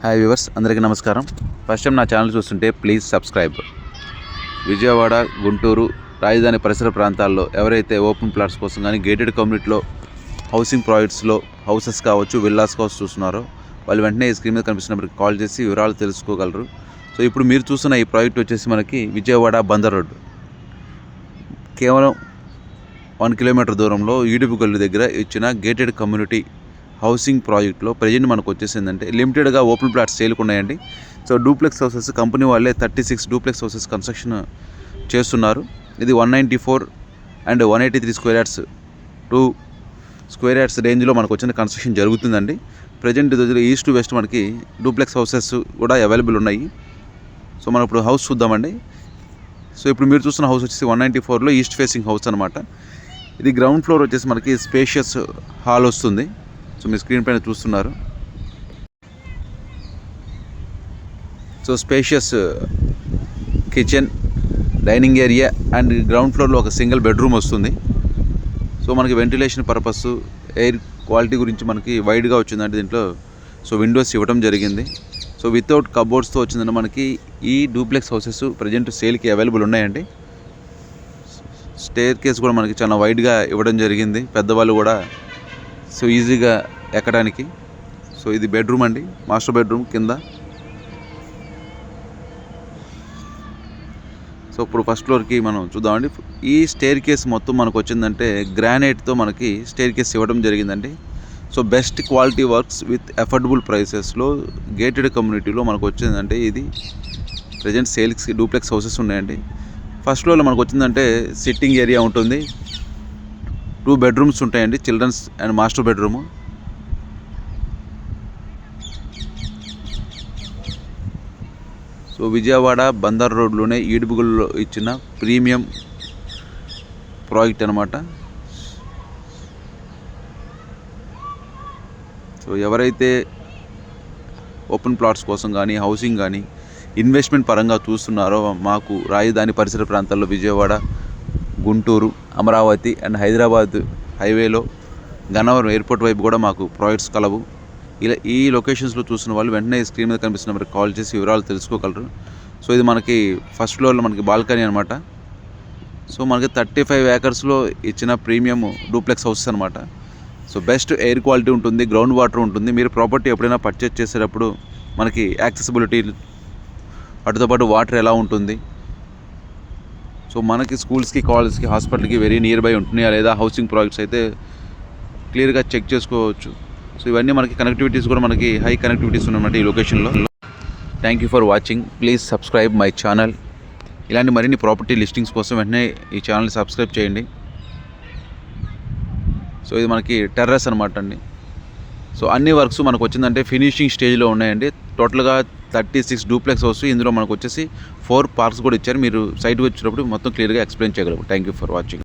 Hi viewers, అందరికీ నమస్కారం. First time నా ఛానల్ చూస్తుంటే ప్లీజ్ సబ్స్క్రైబ్. విజయవాడ, గుంటూరు, రాజధాని పరిసర ప్రాంతాల్లో ఎవరైతే ఓపెన్ ప్లాట్స్ కోసం కానీ గేటెడ్ కమ్యూనిటీలో హౌసింగ్ ప్రాజెక్ట్స్లో హౌసెస్ కావచ్చు, విల్లాస్ కావచ్చు చూస్తున్నారో వాళ్ళు వెంటనే ఈ స్క్రీన్ మీద కనిపిస్తున్నప్పటికి కాల్ చేసి వివరాలు తెలుసుకోగలరు. సో ఇప్పుడు మీరు చూస్తున్న ఈ ప్రాజెక్ట్ వచ్చేసి మనకి విజయవాడ బందర్ రోడ్, కేవలం 1 కిలోమీటర్ దూరంలో ఈడుపుగల్లు దగ్గర ఇచ్చిన గేటెడ్ కమ్యూనిటీ హౌసింగ్ ప్రాజెక్ట్లో ప్రజెంట్ మనకు వచ్చేసిందంటే లిమిటెడ్గా ఓపెన్ ప్లాట్స్ సేల్కున్నాయండి. సో డూప్లెక్స్ హౌసెస్ కంపెనీ వాళ్ళే 36 డూప్లెక్స్ హౌసెస్ కన్స్ట్రక్షన్ చేస్తున్నారు. ఇది 194 and 183 square yards 2 square yards రేంజ్లో మనకు వచ్చిన కన్స్ట్రక్షన్ జరుగుతుందండి. ప్రజెంట్ రోజులు ఈస్ట్ టు వెస్ట్ మనకి డూప్లెక్స్ హౌసెస్ కూడా అవైలబుల్ ఉన్నాయి. సో మనం ఇప్పుడు హౌస్ చూద్దామండి. సో ఇప్పుడు మీరు చూస్తున్న హౌస్ వచ్చేసి 194లో ఈస్ట్ ఫేసింగ్ హౌస్ అనమాట. ఇది గ్రౌండ్ ఫ్లోర్ వచ్చేసి మనకి స్పేషియస్ హాల్ వస్తుంది. సో మీ స్క్రీన్ పైన చూస్తున్నారు. So spacious kitchen, dining area and ground ఫ్లోర్లో ఒక సింగిల్ బెడ్రూమ్ వస్తుంది. సో మనకి వెంటిలేషన్ పర్పస్, ఎయిర్ క్వాలిటీ గురించి మనకి వైడ్గా వచ్చిందంటే దీంట్లో సో విండోస్ ఇవ్వడం జరిగింది. సో వితౌట్ కబోర్డ్స్తో వచ్చిందంటే మనకి ఈ డూప్లెక్స్ హౌసెస్ ప్రజెంట్ సేల్కి అవైలబుల్ ఉన్నాయండి. స్టేర్ కేస్ కూడా మనకి చాలా వైడ్గా ఇవ్వడం జరిగింది, పెద్దవాళ్ళు కూడా సో ఈజీగా ఎక్కడానికి. సో ఇది బెడ్రూమ్ అండి, మాస్టర్ బెడ్రూమ్ కింద. సో ఇప్పుడు ఫస్ట్ ఫ్లోర్కి మనం చూద్దామండి. ఈ స్టేర్ కేస్ మొత్తం మనకు వచ్చిందంటే గ్రానైట్తో మనకి స్టేర్ కేస్ ఇవ్వడం జరిగిందండి. So best quality works with affordable ప్రైసెస్లో గేటెడ్ కమ్యూనిటీలో మనకు వచ్చిందంటే ఇది ప్రజెంట్ సేల్స్కి డూప్లెక్స్ హౌసెస్ ఉన్నాయండి. ఫస్ట్ ఫ్లోర్లో మనకు వచ్చిందంటే సిట్టింగ్ ఏరియా ఉంటుంది, 2 బెడ్రూమ్స్ ఉంటాయండి, children's and master bedroom. So Vijayawada Bandar రోడ్లోనే ఈడుపుగల్లో ఇచ్చిన ప్రీమియం ప్రాజెక్ట్ అనమాట. సో ఎవరైతే ఓపెన్ ప్లాట్స్ కోసం కానీ హౌసింగ్ కానీ ఇన్వెస్ట్మెంట్ పరంగా చూస్తున్నారో మాకు రాజధాని పరిసర ప్రాంతాల్లో విజయవాడ, గుంటూరు, అమరావతి అండ్ హైదరాబాద్ హైవేలో గన్నవరం ఎయిర్పోర్ట్ వైపు కూడా మాకు ప్రాజెక్ట్స్ కలవు. ఇలా ఈ లొకేషన్స్లో చూసిన వాళ్ళు వెంటనే స్క్రీన్ మీద కనిపిస్తున్న నెంబర్కి కాల్ చేసి వివరాలు తెలుసుకోగలరు. సో ఇది మనకి ఫస్ట్ ఫ్లోర్లో మనకి బాల్కనీ అనమాట. సో మనకి 35 ఏకర్స్లో ఇచ్చిన ప్రీమియం డూప్లెక్స్ హౌసెస్ అనమాట. సో బెస్ట్ ఎయిర్ క్వాలిటీ ఉంటుంది, గ్రౌండ్ వాటర్ ఉంటుంది. మీరు ప్రాపర్టీ ఎప్పుడైనా పర్చేజ్ చేసేటప్పుడు మనకి యాక్సెసిబిలిటీ, వాటితో పాటు వాటర్ ఎలా ఉంటుంది, సో మనకి స్కూల్స్కి, కాలేజ్కి, హాస్పిటల్కి వెరీ నియర్ బై ఉంటున్నాయా లేదా హౌసింగ్ ప్రాజెక్ట్స్ అయితే క్లియర్గా చెక్ చేసుకోవచ్చు. సో ఇవన్నీ మనకి కనెక్టివిటీస్ కూడా మనకి హై కనెక్టివిటీస్ ఉన్నమాట ఈ లొకేషన్లో. Thank you for watching. Please subscribe my channel. ఇలాంటి మరిన్ని ప్రాపర్టీ లిస్టింగ్స్ కోసం వెంటనే ఈ ఛానల్ని సబ్స్క్రైబ్ చేయండి. సో ఇది మనకి టెర్రస్ అనమాట అండి. సో అన్ని వర్క్స్ మనకు వచ్చిందంటే ఫినిషింగ్ స్టేజ్లో ఉన్నాయండి. టోటల్గా 36 డూప్లెక్స్ హౌస్. ఇందులో మనకు వచ్చేసి 4 పార్క్స్ కూడా ఇచ్చారు. మీరు సైట్కి వచ్చినప్పుడు మొత్తం క్లియర్గా ఎక్స్ప్లెయిన్ చేయగలరు. Thank you for watching.